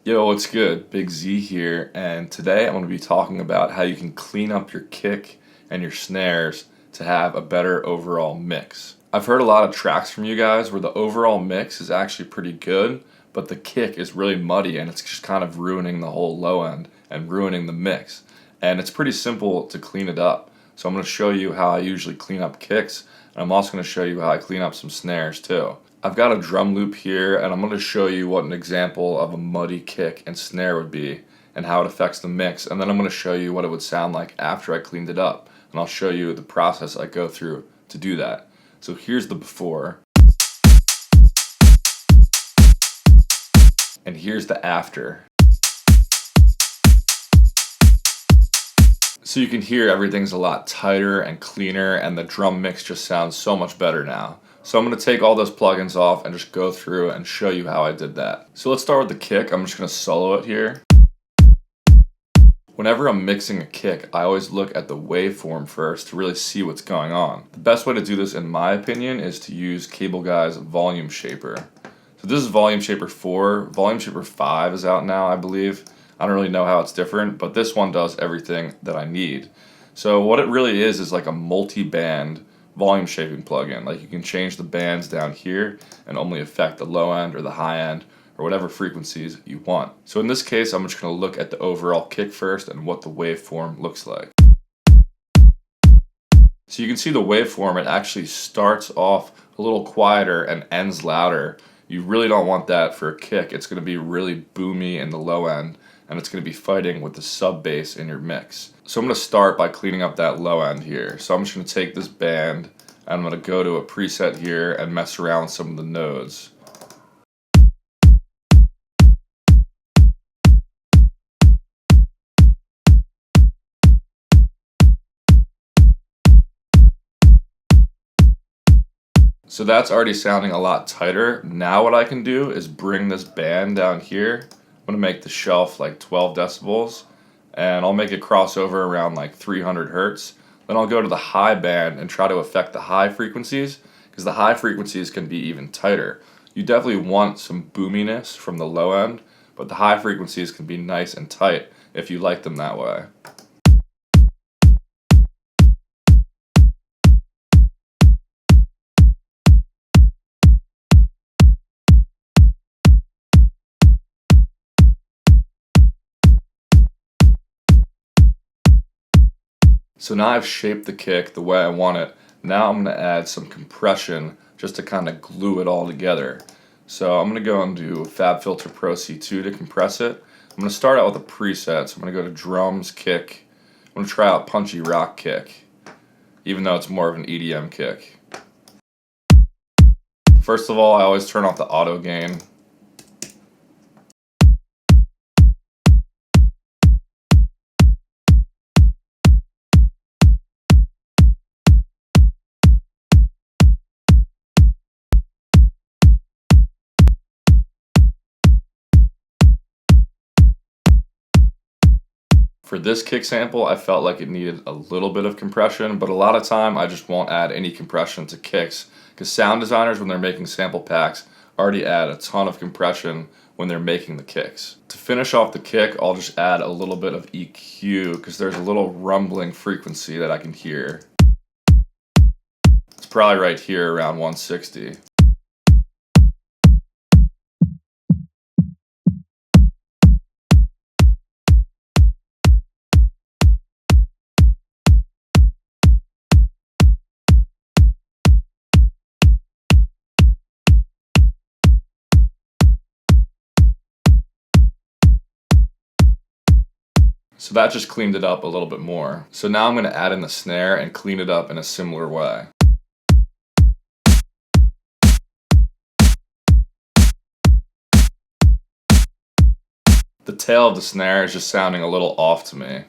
Yo, what's good? Big Z here, and today I'm going to be talking about how you can clean up your kick and your snares to have a better overall mix. I've heard a lot of tracks from you guys where the overall mix is actually pretty good, but the kick is really muddy and it's just kind of ruining the whole low end and ruining the mix. And it's pretty simple to clean it up. So I'm going to show you how I usually clean up kicks, and I'm also going to show you how I clean up some snares too. I've got a drum loop here, and I'm going to show you what an example of a muddy kick and snare would be and how it affects the mix, and then I'm going to show you what it would sound like after I cleaned it up, and I'll show you the process I go through to do that. So here's the before, and here's the after. So you can hear everything's a lot tighter and cleaner, and the drum mix just sounds so much better now. So I'm going to take all those plugins off and just go through and show you how I did that. So let's start with the kick. I'm just going to solo it here. Whenever I'm mixing a kick, I always look at the waveform first to really see what's going on. The best way to do this, in my opinion, is to use Cable Guy's Volume Shaper. So this is Volume Shaper 4. Volume Shaper 5 is out now, I believe. I don't really know how it's different, but this one does everything that I need. So what it really is like a multi-band volume shaping plugin. Like, you can change the bands down here and only affect the low end or the high end or whatever frequencies you want. So in this case, I'm just going to look at the overall kick first and what the waveform looks like. So you can see the waveform, it actually starts off a little quieter and ends louder. You really don't want that for a kick. It's going to be really boomy in the low end, and it's going to be fighting with the sub bass in your mix. So I'm going to start by cleaning up that low end here. So I'm just going to take this band, and I'm going to go to a preset here and mess around with some of the nodes. So that's already sounding a lot tighter. Now what I can do is bring this band down here. I'm going to make the shelf like 12 decibels, and I'll make it cross over around like 300 hertz. Then I'll go to the high band and try to affect the high frequencies, because the high frequencies can be even tighter. You definitely want some boominess from the low end, but the high frequencies can be nice and tight if you like them that way. So now I've shaped the kick the way I want it. Now I'm going to add some compression just to kind of glue it all together. So I'm going to go into FabFilter Pro C2 to compress it. I'm going to start out with a preset. So I'm going to go to drums, kick. I'm going to try out punchy rock kick, even though it's more of an EDM kick. First of all, I always turn off the auto gain. For this kick sample, I felt like it needed a little bit of compression, but a lot of time I just won't add any compression to kicks, because sound designers, when they're making sample packs, already add a ton of compression when they're making the kicks. To finish off the kick, I'll just add a little bit of EQ, because there's a little rumbling frequency that I can hear. It's probably right here around 160. So that just cleaned it up a little bit more. So now I'm going to add in the snare and clean it up in a similar way. The tail of the snare is just sounding a little off to me.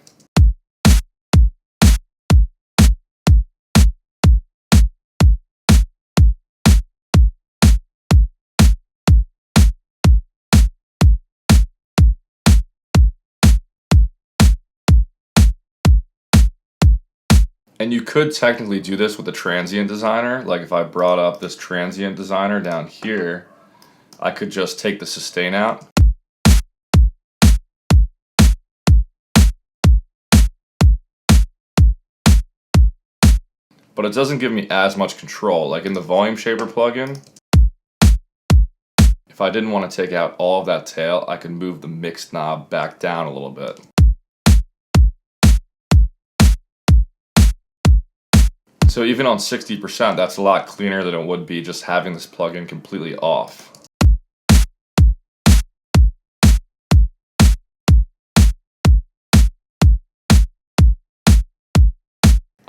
And you could technically do this with a transient designer. Like, if I brought up this transient designer down here, I could just take the sustain out but it doesn't give me as much control. Like in the Volume Shaper plugin, if I didn't want to take out all of that tail, I could move the mix knob back down a little bit. So even on 60%, that's a lot cleaner than it would be just having this plugin completely off.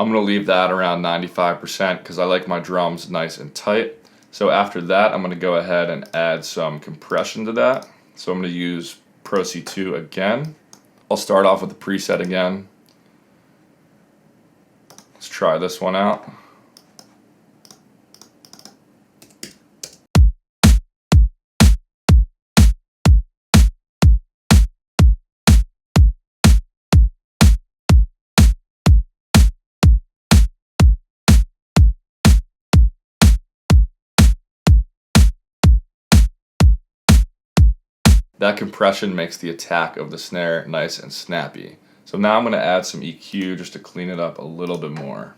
I'm going to leave that around 95% because I like my drums nice and tight. So after that, I'm going to go ahead and add some compression to that. So I'm going to use Pro C2 again. I'll start off with the preset again. Let's try this one out. That compression makes the attack of the snare nice and snappy. So now I'm going to add some EQ just to clean it up a little bit more.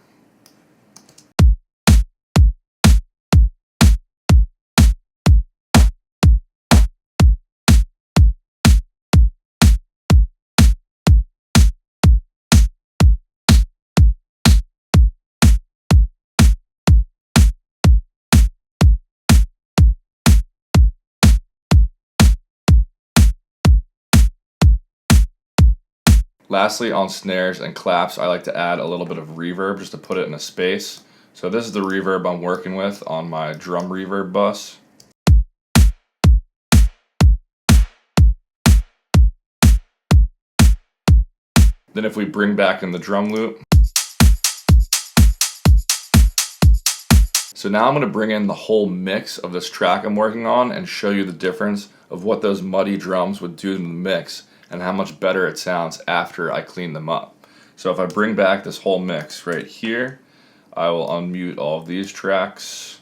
Lastly, on snares and claps, I like to add a little bit of reverb just to put it in a space. So this is the reverb I'm working with on my drum reverb bus. Then if we bring back in the drum loop. So now I'm going to bring in the whole mix of this track I'm working on and show you the difference of what those muddy drums would do to the mix and how much better it sounds after I clean them up. So if I bring back this whole mix right here, I will unmute all of these tracks.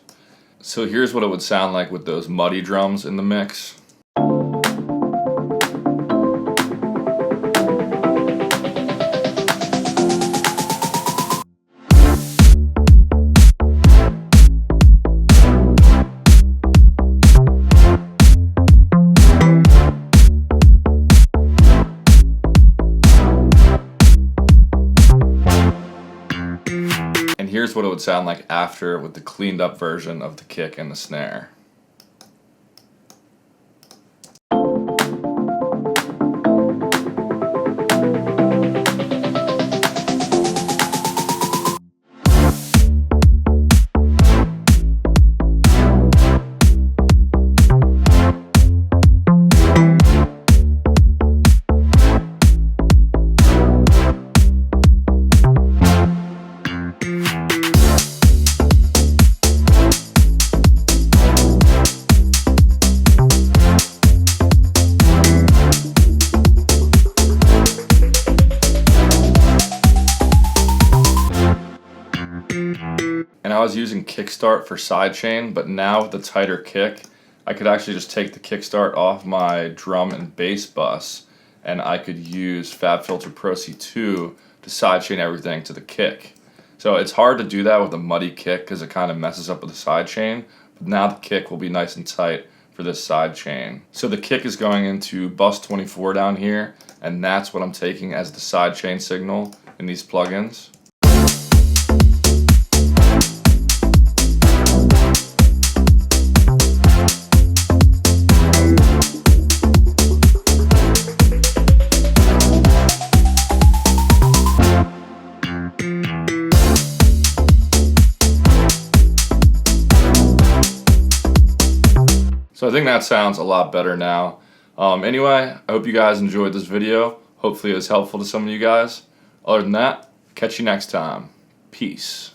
So here's what it would sound like with those muddy drums in the mix. And here's what it would sound like after with the cleaned up version of the kick and the snare. And I was using Kickstart for sidechain, but now with the tighter kick, I could actually just take the Kickstart off my drum and bass bus, and I could use FabFilter Pro C2 to sidechain everything to the kick. So it's hard to do that with a muddy kick because it kind of messes up with the sidechain, but now the kick will be nice and tight for this sidechain. So the kick is going into bus 24 down here, and that's what I'm taking as the sidechain signal in these plugins. So I think that sounds a lot better now. Anyway, I hope you guys enjoyed this video. Hopefully it was helpful to some of you guys. Other than that, catch you next time. Peace.